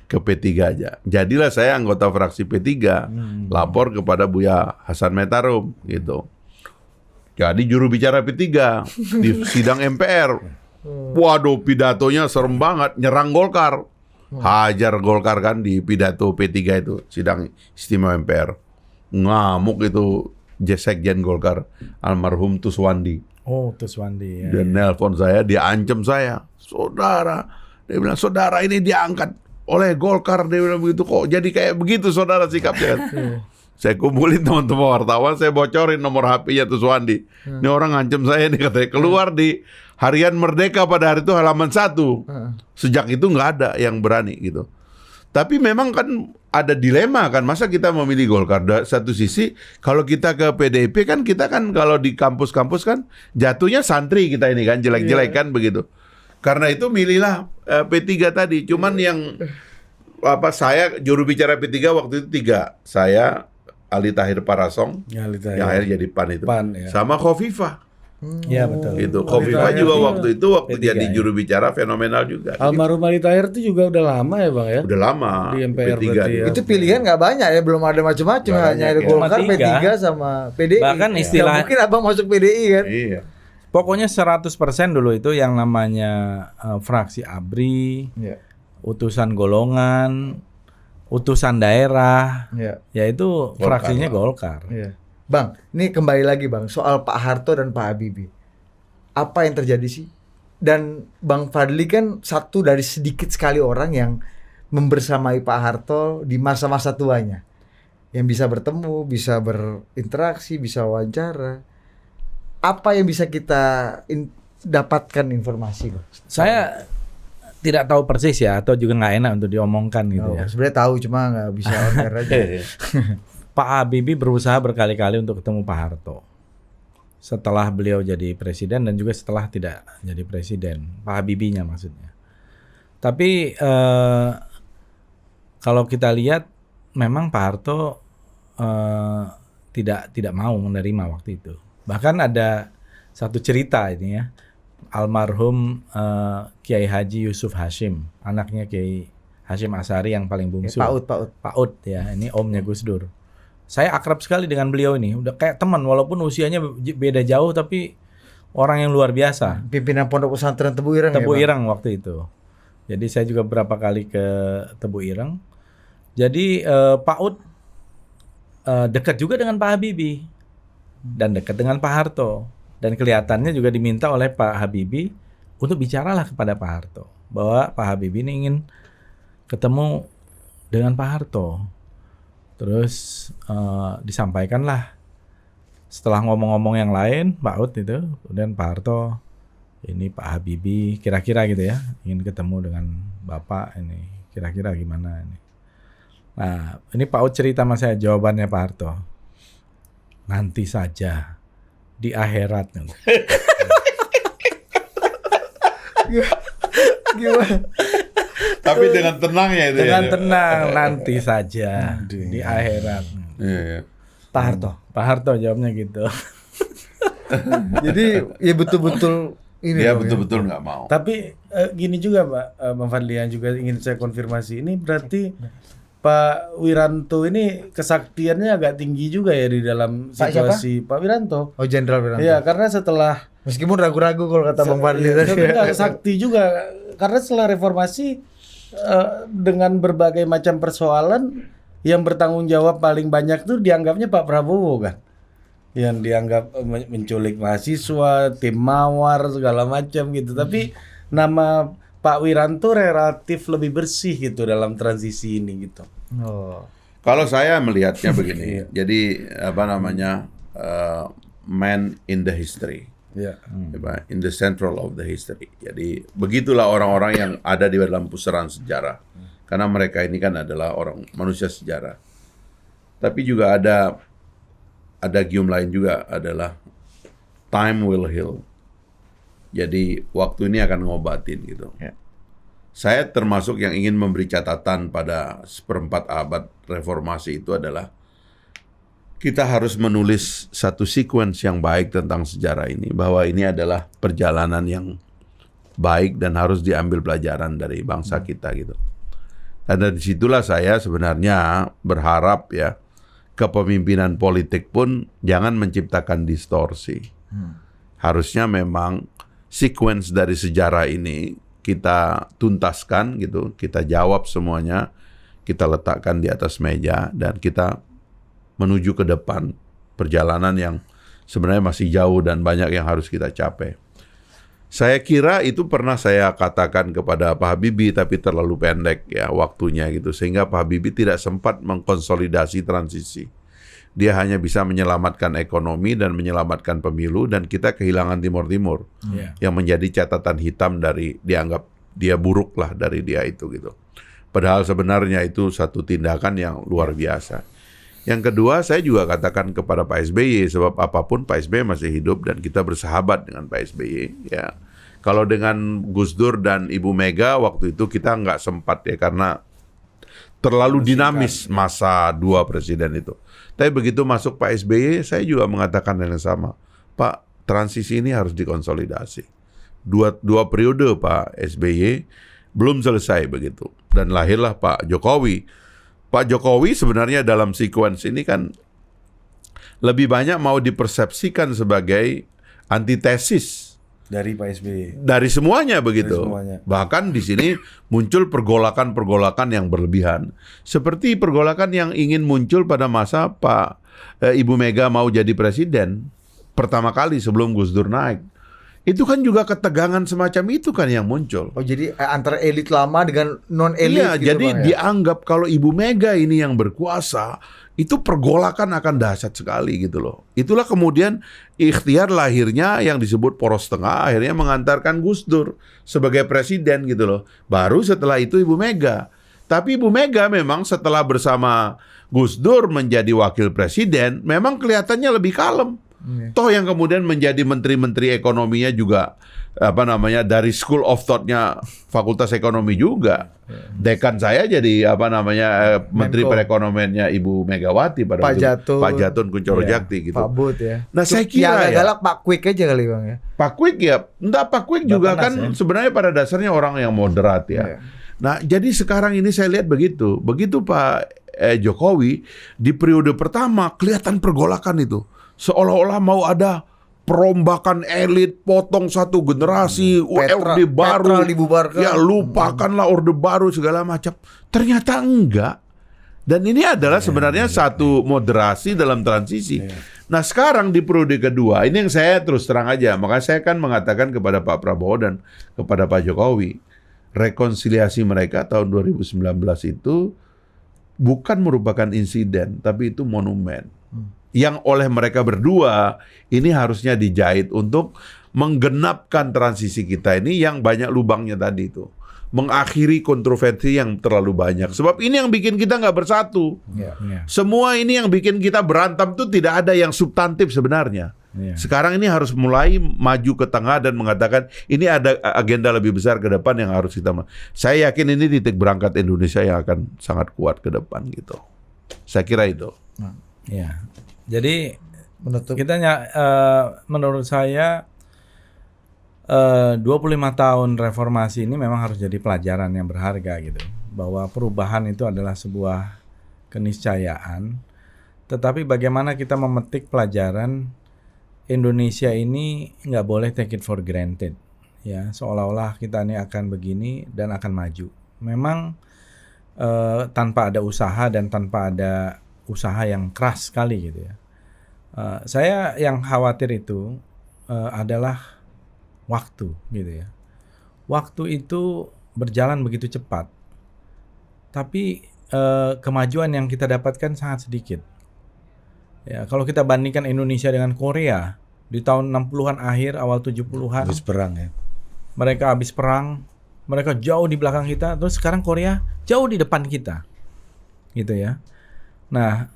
ke P3 aja. Jadilah saya anggota fraksi P3, lapor kepada Buya Hasan Metarum gitu. Jadi juru bicara P3 di sidang MPR. Waduh pidatonya serem banget, nyerang Golkar. Hajar Golkar kan di pidato P3 itu, sidang istimewa MPR. Ngamuk itu Sekjen Golkar, almarhum Tuswandi. Oh, Tuswandi ya. Dia nelpon saya, dia ancam saya. Saudara, dia bilang, saudara ini diangkat oleh Golkar. Dia bilang begitu kok. Jadi kayak begitu saudara sikapnya. Saya kumpulin teman-teman wartawan, saya bocorin nomor HP-nya Tuswandi. Ini orang ngancam saya nih katanya. Keluar di Harian Merdeka pada hari itu halaman 1. Sejak itu nggak ada yang berani gitu. Tapi memang kan ada dilema kan, masa kita memilih Golkar. Satu sisi kalau kita ke PDIP kan, kita kan kalau di kampus-kampus kan jatuhnya santri kita ini kan, jelek-jelek kan begitu. Karena itu milihlah P3 tadi. Cuman yang saya juru bicara P3 waktu itu 3. Saya, Ali Tahir Parasong, yang akhirnya jadi PAN itu. Ya. Sama Khofifah. Iya betul. Gitu. Khofifah juga waktu jadi juru bicara fenomenal juga. Almarhum Ali Tahir itu juga udah lama ya Bang ya? Udah lama. Di MPR P3 berarti ya. Itu pilihan nggak banyak ya, belum ada macam-macam, hanya ada Golkar, Cuma 3. P3 sama PDI. Bahkan Ya, istilah- mungkin Abang masuk PDI kan? Iya. Pokoknya 100% dulu itu yang namanya fraksi ABRI, Iya. utusan golongan, utusan daerah, Iya. yaitu fraksinya Golkar. Iya. Bang, ini kembali lagi Bang soal Pak Harto dan Pak Habibie. Apa yang terjadi sih? Dan Bang Fadli kan satu dari sedikit sekali orang yang membersamai Pak Harto di masa-masa tuanya. Yang bisa bertemu, bisa berinteraksi, bisa wawancara. Apa yang bisa kita dapatkan informasi, Bang? Saya tidak tahu persis ya, atau juga nggak enak untuk diomongkan gitu ya. Sebenarnya tahu, cuma nggak bisa on air aja. Pak Habibie berusaha berkali-kali untuk ketemu Pak Harto. Setelah beliau jadi presiden dan juga setelah tidak jadi presiden, Pak Habibie-nya maksudnya. Tapi kalau kita lihat, memang Pak Harto tidak mau menerima waktu itu. Bahkan ada satu cerita ini ya, almarhum Kiai Haji Yusuf Hashim, anaknya Kiai Hashim Asy'ari yang paling bungsu. Paut ya, ini omnya Gus Dur. Saya akrab sekali dengan beliau ini, udah kayak teman walaupun usianya beda jauh, tapi orang yang luar biasa. Pimpinan Pondok Pesantren Tebu Ireng. Tebu Ireng waktu itu. Jadi saya juga berapa kali ke Tebu Ireng. Jadi Pak Ud dekat juga dengan Pak Habibie dan dekat dengan Pak Harto, dan kelihatannya juga diminta oleh Pak Habibie untuk bicaralah kepada Pak Harto bahwa Pak Habibie ini ingin ketemu dengan Pak Harto. Terus disampaikanlah setelah ngomong-ngomong yang lain Pak Ud itu, kemudian Pak Harto, ini Pak Habibie kira-kira gitu ya, ingin ketemu dengan Bapak ini, kira-kira gimana ini. Nah, ini Pak Ud cerita sama saya jawabannya Pak Harto. Nanti saja di akhirat. Gimana? Tapi dengan tenangnya itu Dengan ya. tenang, nanti saja di akhirat. Iya. Pak Harto. Pak Harto jawabnya gitu. Jadi ya betul-betul ini. Dia dong, betul-betul nggak mau. Tapi gini juga Pak, Bang Fadli yang juga ingin saya konfirmasi, ini berarti Pak Wiranto ini kesaktiannya agak tinggi juga ya di dalam Pak situasi Pak Wiranto. Oh, Jenderal Wiranto. Iya, karena setelah Meskipun ragu-ragu kalau kata Bang Fadli ya, tadi. enggak, sakti juga karena setelah reformasi dengan berbagai macam persoalan yang bertanggung jawab paling banyak tuh dianggapnya Pak Prabowo kan. Yang dianggap menculik mahasiswa, tim mawar segala macam gitu. Tapi nama Pak Wiranto relatif lebih bersih gitu dalam transisi ini gitu. Oh. Kalau saya melihatnya begini, jadi apa namanya man in the history, Ya. in the central of the history. Jadi begitulah orang-orang yang ada di dalam pusaran sejarah, karena mereka ini kan adalah orang manusia sejarah. Tapi juga ada gium lain juga adalah time will heal. Jadi waktu ini akan ngobatin gitu. Ya. Saya termasuk yang ingin memberi catatan pada seperempat abad reformasi itu adalah kita harus menulis satu sequence yang baik tentang sejarah ini, bahwa ini adalah perjalanan yang baik dan harus diambil pelajaran dari bangsa kita gitu. Dan dari situlah saya sebenarnya berharap ya kepemimpinan politik pun jangan menciptakan distorsi. Harusnya memang sequence dari sejarah ini kita tuntaskan gitu, kita jawab semuanya, kita letakkan di atas meja dan kita menuju ke depan perjalanan yang sebenarnya masih jauh dan banyak yang harus kita capai. Saya kira itu pernah saya katakan kepada Pak Habibie tapi terlalu pendek ya waktunya gitu, sehingga Pak Habibie tidak sempat mengkonsolidasi transisi. Dia hanya bisa menyelamatkan ekonomi dan menyelamatkan pemilu, dan kita kehilangan Timur-Timur yang menjadi catatan hitam dari dianggap dia buruk lah dari dia itu gitu. Padahal sebenarnya itu satu tindakan yang luar biasa. Yang kedua, saya juga katakan kepada Pak SBY, sebab apapun Pak SBY masih hidup dan kita bersahabat dengan Pak SBY. Ya, kalau dengan Gus Dur dan Ibu Mega waktu itu kita nggak sempat ya karena terlalu dinamis masa dua presiden itu. Tapi begitu masuk Pak SBY, saya juga mengatakan hal yang sama. Pak, transisi ini harus dikonsolidasi. Dua periode Pak SBY belum selesai begitu. Dan lahirlah Pak Jokowi. Pak Jokowi sebenarnya dalam sequence ini kan lebih banyak mau dipersepsikan sebagai antitesis Dari Pak SBY. dari semuanya begitu. Dari semuanya. Bahkan di sini muncul pergolakan-pergolakan yang berlebihan. Seperti pergolakan yang ingin muncul pada masa Pak Ibu Mega mau jadi presiden pertama kali sebelum Gus Dur naik. Itu kan juga ketegangan semacam itu kan yang muncul. Oh, jadi antara elit lama dengan non elit Iya, gitu, jadi Bang, ya? dianggap kalau Ibu Mega ini yang berkuasa, itu pergolakan akan dahsyat sekali gitu loh. Itulah kemudian ikhtiar lahirnya yang disebut poros tengah akhirnya mengantarkan Gus Dur sebagai presiden gitu loh. Baru setelah itu Ibu Mega. Tapi Ibu Mega memang setelah bersama Gus Dur menjadi wakil presiden memang kelihatannya lebih kalem. Toh yang kemudian menjadi menteri-menteri ekonominya juga dari School of Thought-nya Fakultas Ekonomi juga. Dekan saya jadi Menteri Menko. Perekonomiannya Ibu Megawati pada Pak waktu itu. Jatun. Pak Jatun Kuncoro Iya, Jakti gitu. Pak Bud ya. Nah, saya kira yang ya. galak Pak Quick aja kali Bang ya. Pak Quick ya, Pak Quick juga kan sebenarnya pada dasarnya orang yang moderat ya. Iya. Nah, jadi sekarang ini saya lihat begitu. Begitu Pak Jokowi di periode pertama kelihatan pergolakan itu. Seolah-olah mau ada perombakan elit, potong satu generasi, orde baru. Petra dibubarkan. Ya, lupakanlah orde baru segala macam. Ternyata enggak. Dan ini adalah sebenarnya satu moderasi dalam transisi. Nah, sekarang di periode kedua, ini yang saya terus terang aja. Makanya saya kan mengatakan kepada Pak Prabowo dan kepada Pak Jokowi, rekonsiliasi mereka tahun 2019 itu bukan merupakan insiden, tapi itu monumen. Yang oleh mereka berdua ini harusnya dijahit untuk menggenapkan transisi kita ini yang banyak lubangnya tadi itu. Mengakhiri kontroversi yang terlalu banyak. Sebab ini yang bikin kita nggak bersatu. Semua ini yang bikin kita berantem tuh tidak ada yang substantif sebenarnya. Sekarang ini harus mulai maju ke tengah dan mengatakan ini ada agenda lebih besar ke depan yang harus kita. Saya yakin ini titik berangkat Indonesia yang akan sangat kuat ke depan gitu. Saya kira itu. Ya. Jadi Menutup. menurut saya 25 tahun reformasi ini memang harus jadi pelajaran yang berharga gitu. bahwa perubahan itu adalah sebuah keniscayaan, tetapi bagaimana kita memetik pelajaran Indonesia ini nggak boleh take it for granted, ya seolah-olah kita ini akan begini dan akan maju. Memang tanpa ada usaha dan tanpa ada usaha yang keras sekali gitu ya. Saya yang khawatir itu adalah waktu gitu ya. Waktu itu berjalan begitu cepat, tapi kemajuan yang kita dapatkan sangat sedikit. Ya, kalau kita bandingkan Indonesia dengan Korea di tahun 60-an akhir, awal 70-an. Habis perang ya. Mereka habis perang, mereka jauh di belakang kita, terus sekarang Korea jauh di depan kita. Gitu ya. Nah,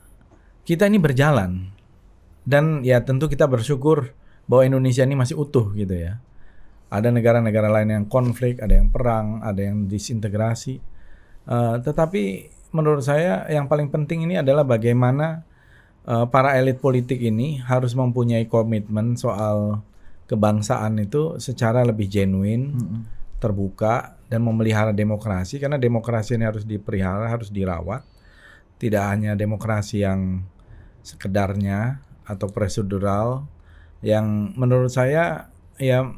kita ini berjalan. Dan ya tentu kita bersyukur bahwa Indonesia ini masih utuh gitu ya. Ada negara-negara lain yang konflik, ada yang perang, ada yang disintegrasi. Tetapi menurut saya yang paling penting ini adalah bagaimana para elit politik ini harus mempunyai komitmen soal kebangsaan itu secara lebih genuine, terbuka, dan memelihara demokrasi. Karena demokrasi ini harus dipelihara, harus dirawat. Tidak hanya demokrasi yang sekedarnya atau prosedural, yang menurut saya ya,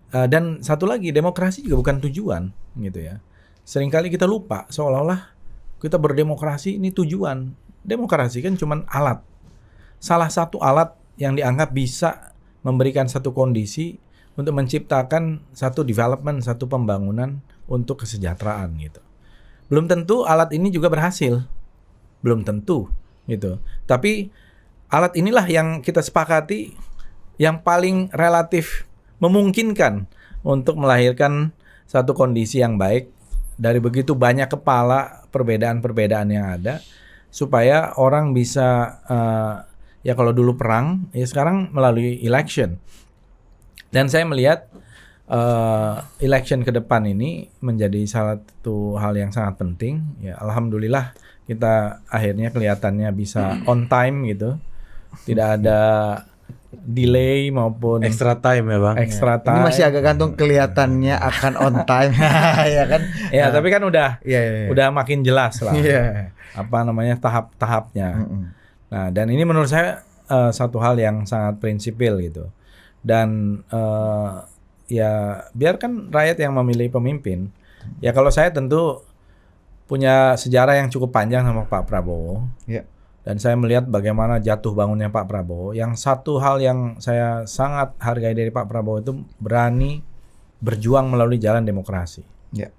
dan satu lagi, demokrasi juga bukan tujuan gitu ya. Seringkali kita lupa seolah-olah kita berdemokrasi ini tujuan. Demokrasi kan cuma alat. Salah satu alat yang dianggap bisa memberikan satu kondisi untuk menciptakan satu development, satu pembangunan untuk kesejahteraan gitu. Belum tentu alat ini juga berhasil. Belum tentu gitu. Tapi alat inilah yang kita sepakati yang paling relatif memungkinkan untuk melahirkan satu kondisi yang baik dari begitu banyak kepala perbedaan-perbedaan yang ada, supaya orang bisa ya kalau dulu perang, ya sekarang melalui election. Dan saya melihat election ke depan ini menjadi salah satu hal yang sangat penting. Ya alhamdulillah kita akhirnya kelihatannya bisa on time gitu, tidak ada delay maupun Extra time ya Bang. extra Ini time. masih agak gantung kelihatannya akan on time. Ya kan? Ya, tapi kan udah Iya. udah makin jelas lah. Iya. Apa namanya tahap-tahapnya. Nah, dan ini menurut saya satu hal yang sangat prinsipil gitu. Dan ya biarkan rakyat yang memilih pemimpin. Ya kalau saya tentu punya sejarah yang cukup panjang sama Pak Prabowo. Iya. Dan saya melihat bagaimana jatuh bangunnya Pak Prabowo. Yang satu hal yang saya sangat hargai dari Pak Prabowo itu berani berjuang melalui jalan demokrasi. Iya.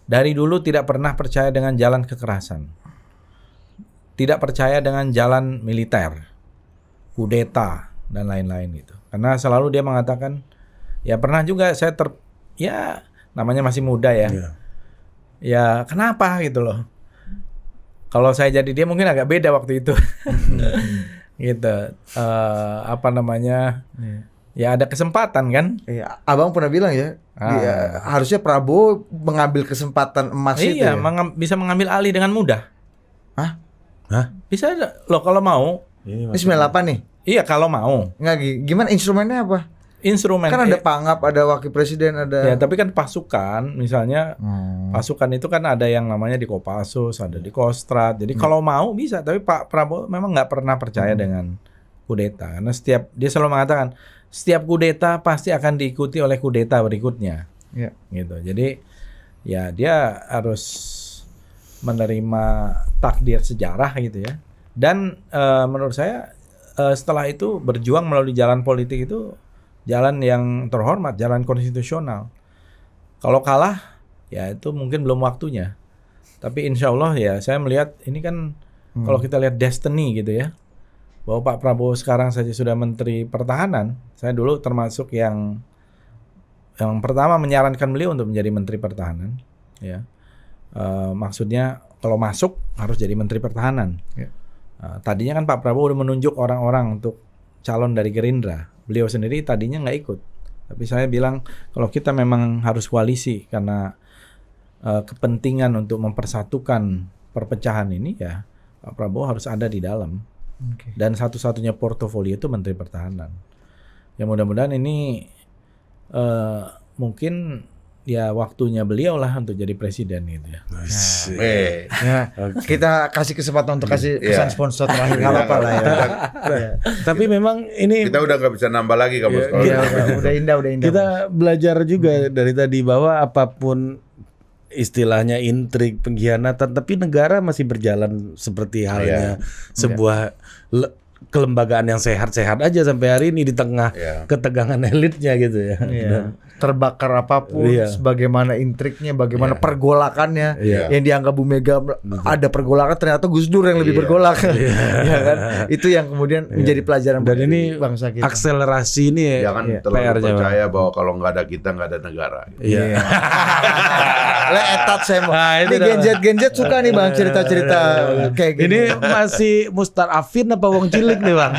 Dari dulu tidak pernah percaya dengan jalan kekerasan. Tidak percaya dengan jalan militer, kudeta, dan lain-lain gitu. Karena selalu dia mengatakan, ya pernah juga saya ya namanya masih muda ya. Iya. Ya kenapa gitu loh. Kalau saya jadi dia mungkin agak beda waktu itu. Gitu. Apa namanya? Ya ada kesempatan kan? Iya, Abang pernah bilang ya, harusnya Prabowo mengambil kesempatan emas itu Iya, ya. bisa mengambil alih dengan mudah. Hah? Bisa loh kalau mau. Ini Ini 98 nih. Iya kalau mau. Nggak, gimana instrumennya apa? Instrumen. Kan ada Pangap, ada wakil presiden, ada. Ya, tapi kan pasukan, misalnya pasukan itu kan ada yang namanya di Kopassus, ada di Kostrad. Jadi kalau mau bisa, tapi Pak Prabowo memang nggak pernah percaya dengan kudeta. Karena dia selalu mengatakan setiap kudeta pasti akan diikuti oleh kudeta berikutnya. Iya. Gitu. Jadi ya dia harus menerima takdir sejarah gitu ya. Dan menurut saya setelah itu berjuang melalui jalan politik itu jalan yang terhormat, jalan konstitusional. Kalau kalah, ya itu mungkin belum waktunya. Tapi insya Allah ya saya melihat ini kan kalau kita lihat destiny gitu ya, bahwa Pak Prabowo sekarang saja sudah Menteri Pertahanan. Saya dulu termasuk yang pertama menyarankan beliau untuk menjadi Menteri Pertahanan. Ya, maksudnya kalau masuk harus jadi Menteri Pertahanan. Ya. Tadinya kan Pak Prabowo udah menunjuk orang-orang untuk calon dari Gerindra. Beliau sendiri tadinya nggak ikut. Tapi saya bilang kalau kita memang harus koalisi karena kepentingan untuk mempersatukan perpecahan ini ya Pak Prabowo harus ada di dalam. Oke. Dan satu-satunya portofolio itu Menteri Pertahanan. Ya mudah-mudahan ini mungkin ya waktunya beliau lah untuk jadi presiden gitu ya. Ya, kita kasih kesempatan untuk kasih pesan sponsor terakhir nggak apa-apa lah ya. Tapi memang ini Kita udah nggak bisa nambah lagi kamu sekolah. Iya, udah indah. kita belajar juga dari tadi bahwa apapun istilahnya intrik, pengkhianatan, tapi negara masih berjalan seperti halnya sebuah kelembagaan yang sehat-sehat aja sampai hari ini di tengah ketegangan elitnya gitu ya. Iya. Terbakar apapun, Iya. bagaimana intriknya, bagaimana pergolakannya, Iya. yang dianggap Bu Mega ada pergolakan, ternyata Gus Dur yang lebih bergolak, ya kan? Itu yang kemudian menjadi pelajaran Dan bagi ini bangsa kita. akselerasi ini Jangan Iya. terlalu PR-nya, Bang. percaya bahwa kalau nggak ada kita nggak ada negara. Iya. Le etat saya mau. Nah, itu Ini dah. Gen Z suka nih Bang cerita-cerita kayak gini. Ini masih Mustar Afin apa Wong Cilik nih Bang?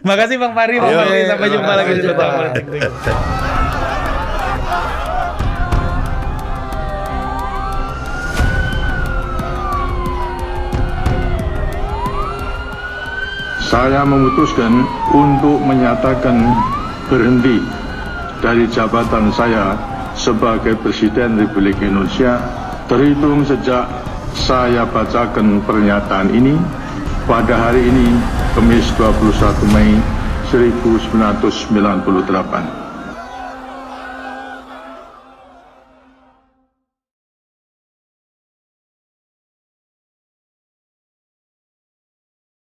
Makasih Bang Fahri, Bang Fahri. Sampai jumpa lagi di Total Politik. Saya memutuskan untuk menyatakan berhenti dari jabatan saya sebagai Presiden Republik Indonesia terhitung sejak saya bacakan pernyataan ini pada hari ini, Kamis 21 Mei 1998.